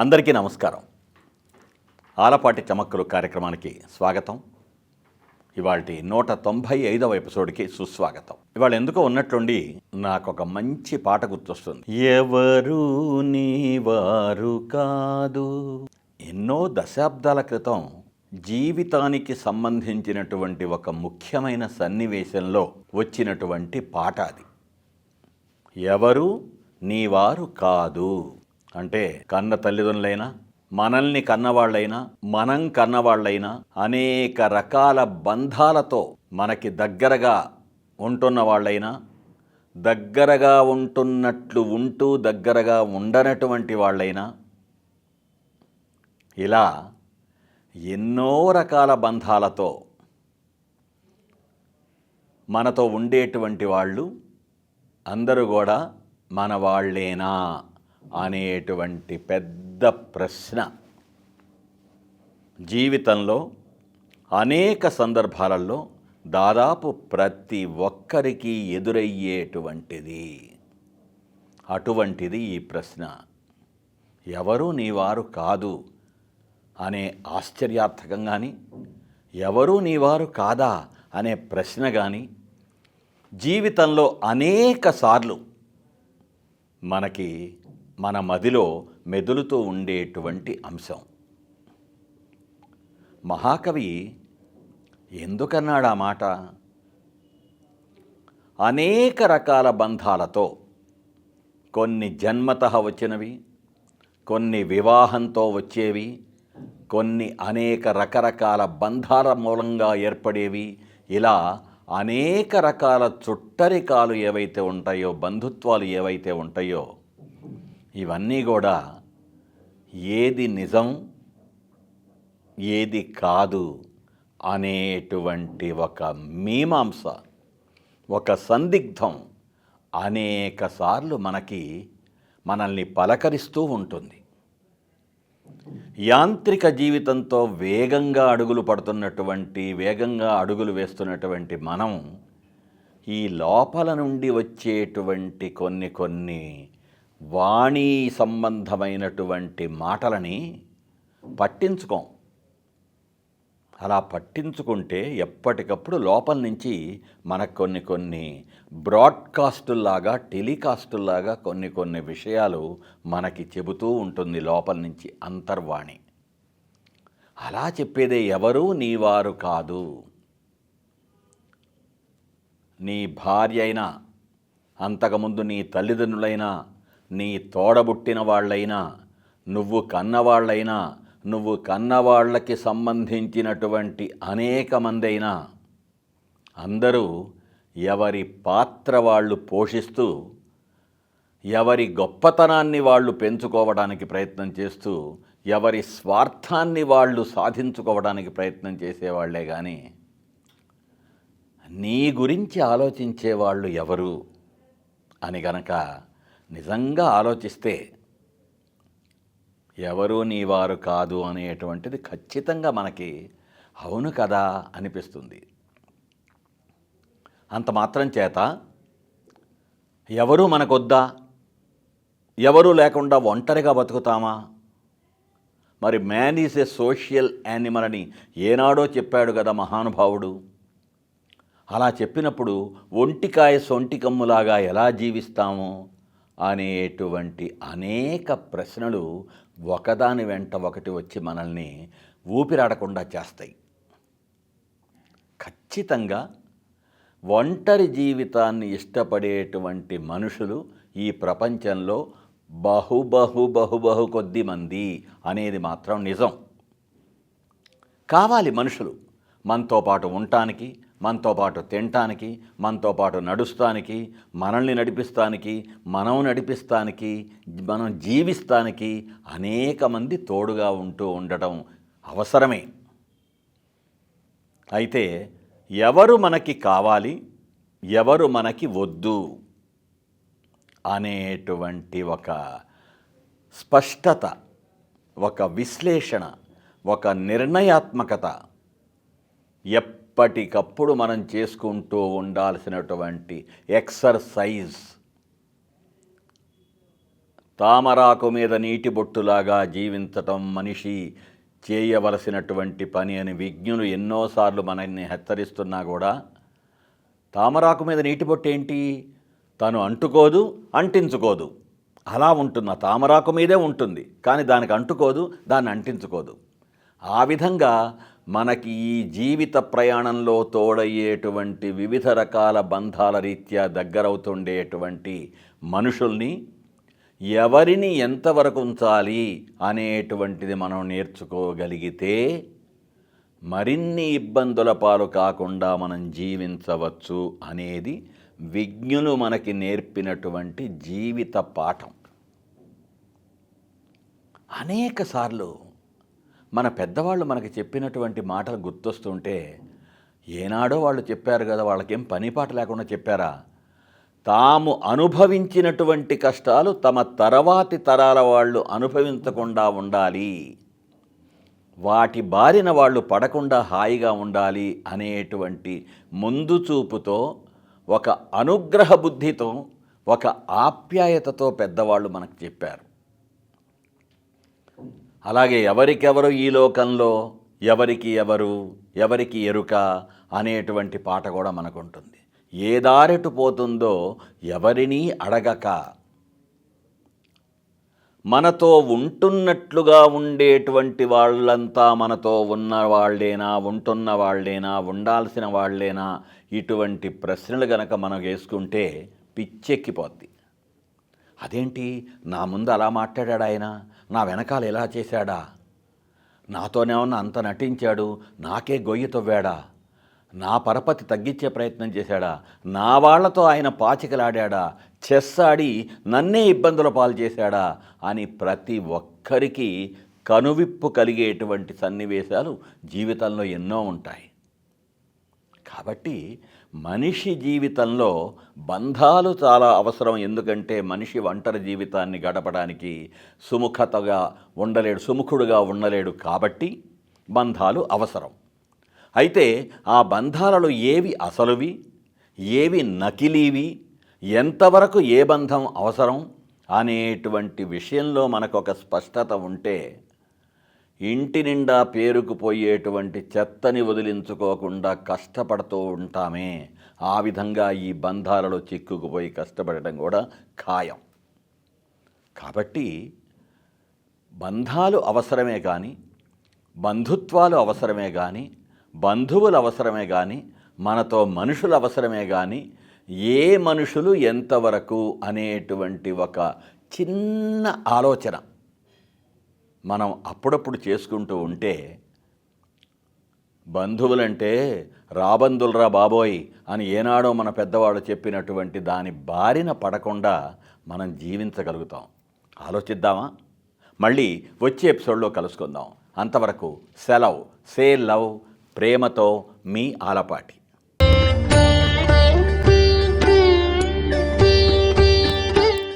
అందరికీ నమస్కారం. ఆలపాటి చమక్కులు కార్యక్రమానికి స్వాగతం. ఇవాల్టి 195వ ఎపిసోడ్కి సుస్వాగతం. ఇవాళ ఎందుకో ఉన్నట్లుండి నాకు ఒక మంచి పాట గుర్తొస్తుంది. ఎవరు నీవారు కాదు. ఎన్నో దశాబ్దాల క్రితం జీవితానికి సంబంధించినటువంటి ఒక ముఖ్యమైన సన్నివేశంలో వచ్చినటువంటి పాట అది. ఎవరు నీవారు కాదు అంటే కన్న తల్లిదండ్రులైనా, మనల్ని కన్నవాళ్ళైనా, మనం కన్నవాళ్ళైనా, అనేక రకాల బంధాలతో మనకి దగ్గరగా ఉంటున్న వాళ్ళైనా, దగ్గరగా ఉంటున్నట్లు ఉంటూ దగ్గరగా ఉండనటువంటి వాళ్ళైనా, ఇలా ఎన్నో రకాల బంధాలతో మనతో ఉండేటువంటి వాళ్ళు అందరూ కూడా మన వాళ్ళేనా అనేటువంటి పెద్ద ప్రశ్న జీవితంలో అనేక సందర్భాలలో దాదాపు ప్రతి ఒక్కరికి ఎదురయ్యేటువంటిది. అటువంటిది ఈ ప్రశ్న. ఎవరు నీవారు కాదు అనే ఆశ్చర్యార్థకం కానీ, ఎవరు నీవారు కాదా అనే ప్రశ్న కానీ జీవితంలో అనేక సార్లు మనకి మన మదిలో మెదులుతూ ఉండేటువంటి అంశం. మహాకవి ఎందుకన్నాడు ఆ మాట? అనేక రకాల బంధాలతో, కొన్ని జన్మతః వచ్చినవి, కొన్ని వివాహంతో వచ్చేవి, కొన్ని అనేక రకరకాల బంధాల మూలంగా ఏర్పడేవి, ఇలా అనేక రకాల చుట్టరికాలు ఏవైతే ఉంటాయో, బంధుత్వాలు ఏవైతే ఉంటాయో, ఇవన్నీ కూడా ఏది నిజం ఏది కాదు అనేటువంటి ఒక మీమాంస, ఒక సందిగ్ధం అనేక సార్లు మనల్ని పలకరిస్తూ ఉంటుంది. యాంత్రిక జీవితంతో వేగంగా అడుగులు వేస్తున్నటువంటి మనం ఈ లోపల నుండి వచ్చేటువంటి కొన్ని వాణీ సంబంధమైనటువంటి మాటలని పట్టించుకోం. అలా పట్టించుకుంటే ఎప్పటికప్పుడు లోపల నుంచి మనకు కొన్ని బ్రాడ్కాస్టుల్లాగా, టెలికాస్టుల్లాగా కొన్ని విషయాలు మనకి చెబుతూ ఉంటుంది లోపల నుంచి అంతర్వాణి. అలా చెప్పేదే ఎవరు నీవారు కాదు. నీ భార్య అయినా, అంతకుముందు నీ తల్లిదండ్రులైనా, నీ తోడబుట్టిన వాళ్ళైనా, నువ్వు కన్నవాళ్ళైనా, నువ్వు కన్నవాళ్ళకి సంబంధించినటువంటి అనేక మంది అయినా, అందరూ ఎవరి పాత్ర వాళ్ళు పోషిస్తూ, ఎవరి గొప్పతనాన్ని వాళ్ళు పెంచుకోవడానికి ప్రయత్నం చేస్తూ, ఎవరి స్వార్థాన్ని వాళ్ళు సాధించుకోవడానికి ప్రయత్నం చేసేవాళ్లే కానీ నీ గురించి ఆలోచించేవాళ్ళు ఎవరు అని గనక నిజంగా ఆలోచిస్తే ఎవరు నీవారు కాదు అనేటువంటిది ఖచ్చితంగా మనకి అవును కదా అనిపిస్తుంది. అంత మాత్రం చేత ఎవరు మనకొద్దా? ఎవరు లేకుండా ఒంటరిగా బతుకుతామా? మరి man is a social animal అని ఏనాడో చెప్పాడు కదా మహానుభావుడు. అలా చెప్పినప్పుడు ఒంటికాయ సొంటికమ్ములాగా ఎలా జీవిస్తాము అనేటువంటి అనేక ప్రశ్నలు ఒకదాని వెంట ఒకటి వచ్చి మనల్ని ఊపిరాడకుండా చేస్తాయి. ఖచ్చితంగా ఒంటరి జీవితాన్ని ఇష్టపడేటువంటి మనుషులు ఈ ప్రపంచంలో బహు కొద్ది మంది అనేది మాత్రం నిజం. కావాలి మనుషులు మనతో పాటు ఉండటానికి, మనతో పాటు తినటానికి, మనతో పాటు నడుస్తానికి, మనల్ని నడిపిస్తానికి, మనం జీవిస్తానికి అనేక మంది తోడుగా ఉంటూ ఉండటం అవసరమే. అయితే ఎవరు మనకి కావాలి, ఎవరు మనకి వద్దు అనేటువంటి ఒక స్పష్టత, ఒక విశ్లేషణ, ఒక నిర్ణయాత్మకత ఎప్పటికప్పుడు మనం చేసుకుంటూ ఉండాల్సినటువంటి ఎక్సర్సైజ్. తామరాకు మీద నీటి బొట్టులాగా జీవించటం మనిషి చేయవలసినటువంటి పని అని విజ్ఞులు ఎన్నోసార్లు మనల్ని హెచ్చరిస్తున్నా కూడా తామరాకు మీద నీటి బొట్టు ఏంటి? తను అంటుకోదు, అంటించుకోదు. అలా ఉంటున్న తామరాకు మీదే ఉంటుంది, కానీ దానికి అంటుకోదు, దాన్ని అంటించుకోదు. ఆ విధంగా మనకి ఈ జీవిత ప్రయాణంలో తోడయ్యేటువంటి వివిధ రకాల బంధాల రీత్యా దగ్గరవుతుండేటువంటి మనుషుల్ని ఎవరిని ఎంతవరకు ఉంచాలి అనేటువంటిది మనం నేర్చుకోగలిగితే మరిన్ని ఇబ్బందుల పాలు కాకుండా మనం జీవించవచ్చు అనేది విజ్ఞులు మనకి నేర్పినటువంటి జీవిత పాఠం. అనేకసార్లు మన పెద్దవాళ్ళు మనకి చెప్పినటువంటి మాటలు గుర్తొస్తుంటే, ఏనాడో వాళ్ళు చెప్పారు కదా, వాళ్ళకేం పని పాట లేకుండా చెప్పారా? తాము అనుభవించినటువంటి కష్టాలు తమ తర్వాతి తరాల వాళ్ళు అనుభవించకుండా ఉండాలి, వాటి బారిన వాళ్ళు పడకుండా హాయిగా ఉండాలి అనేటువంటి ముందు చూపుతో, ఒక అనుగ్రహ బుద్ధితో, ఒక ఆప్యాయతతో పెద్దవాళ్ళు మనకు చెప్పారు. అలాగే ఎవరికెవరు ఈ లోకంలో, ఎవరికి ఎవరు, ఎవరికి ఎరుక అనేటువంటి పాట కూడా మనకుంటుంది. ఏ దారెటు పోతుందో ఎవరినీ అడగక, మనతో ఉంటున్నట్లుగా ఉండేటువంటి వాళ్ళంతా మనతో ఉన్న వాళ్ళేనా, ఉంటున్న వాళ్ళేనా, ఉండాల్సిన వాళ్ళేనా, ఇటువంటి ప్రశ్నలు గనక మనం వేసుకుంటే పిచ్చెక్కిపోద్ది. అదేంటి, నా ముందు అలా మాట్లాడాడు ఆయన, నా వెనకాల ఎలా చేశాడా, నాతోనేమన్నా అంత నటించాడు, నాకే గొయ్యి తవ్వాడా, నా పరపతి తగ్గించే ప్రయత్నం చేశాడా, నా వాళ్లతో ఆయన పాచికలాడా, చెస్ ఆడి నన్నే ఇబ్బందుల పాలు చేశాడా అని ప్రతి ఒక్కరికి కనువిప్పు కలిగేటువంటి సన్నివేశాలు జీవితంలో ఎన్నో ఉంటాయి. కాబట్టి మనిషి జీవితంలో బంధాలు చాలా అవసరం. ఎందుకంటే మనిషి ఒంటరి జీవితాన్ని గడపడానికి సుముఖుడుగా ఉండలేడు. కాబట్టి బంధాలు అవసరం. అయితే ఆ బంధాలలో ఏవి అసలువి, ఏవి నకిలీవి, ఎంతవరకు ఏ బంధం అవసరం అనేటువంటి విషయంలో మనకు ఒక స్పష్టత ఉంటే, ఇంటి నిండా పేరుకుపోయేటువంటి చెత్తని వదిలించుకోకుండా కష్టపడుతూ ఉంటామే, ఆ విధంగా ఈ బంధాలలో చిక్కుకుపోయి కష్టపడటం కూడా ఖాయం. కాబట్టి బంధాలు అవసరమే కానీ, బంధుత్వాలు అవసరమే కానీ, బంధువులు అవసరమే కానీ, మనతో మనుషులు అవసరమే కానీ, ఏ మనుషులు ఎంతవరకు అనేటువంటి ఒక చిన్న ఆలోచన మనం అప్పుడప్పుడు చేసుకుంటూ ఉంటే, బంధువులంటే రాబందులరా బాబోయ్ అని ఏనాడో మన పెద్దవాళ్ళు చెప్పినటువంటి దాని బారిన పడకుండా మనం జీవించగలుగుతాం. ఆలోచిద్దామా? మళ్ళీ వచ్చే ఎపిసోడ్లో కలుసుకుందాం. అంతవరకు సెలవు. Say love. ప్రేమతో మీ ఆలపాటి.